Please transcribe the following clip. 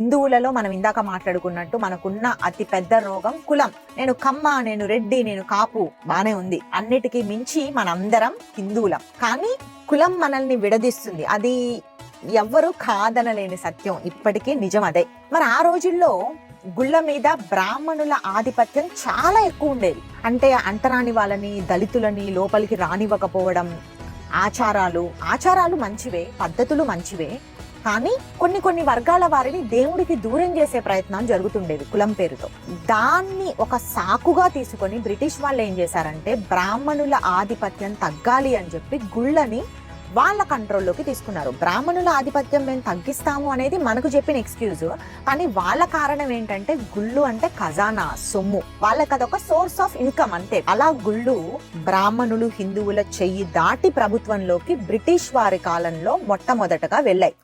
హిందువులలో మనం ఇందాక మాట్లాడుకున్నట్టు మనకున్న అతి పెద్ద రోగం కులం. నేను కమ్మ, నేను రెడ్డి, నేను కాపు, బానే ఉంది. అన్నిటికీ మించి మనందరం హిందువులం. కానీ కులం మనల్ని విడదీస్తుంది. అది ఎవ్వరూ కాదనలేని సత్యం. ఇప్పటికీ నిజం అదే. మరి ఆ రోజుల్లో గుళ్ళ మీద బ్రాహ్మణుల ఆధిపత్యం చాలా ఎక్కువ ఉండేది. అంటే అంటరాని వాళ్ళని, దళితులని లోపలికి రానివ్వకపోవడం, ఆచారాలు మంచివే, పద్ధతులు మంచివే. కానీ కొన్ని వర్గాల వారిని దేవుడికి దూరం చేసే ప్రయత్నాలు జరుగుతుండేవి కులం పేరుతో. దాన్ని ఒక సాకుగా తీసుకొని బ్రిటిష్ వాళ్ళు ఏం చేశారంటే, బ్రాహ్మణుల ఆధిపత్యం తగ్గాలి అని చెప్పి గుళ్ళని వాళ్ళ కంట్రోల్లోకి తీసుకున్నారు. బ్రాహ్మణుల ఆధిపత్యం మేము తగ్గిస్తాము అనేది మనకు చెప్పిన ఎక్స్క్యూజ్. కానీ వాళ్ళ కారణం ఏంటంటే, గుళ్ళు అంటే ఖజానా, సొమ్ము, వాళ్ళకి అదొక సోర్స్ ఆఫ్ ఇన్కమ్ అంతే. అలా గుళ్ళు బ్రాహ్మణులు హిందువుల చెయ్యి దాటి ప్రభుత్వంలోకి బ్రిటిష్ వారి కాలంలో మొట్టమొదటగా వెళ్ళాయి.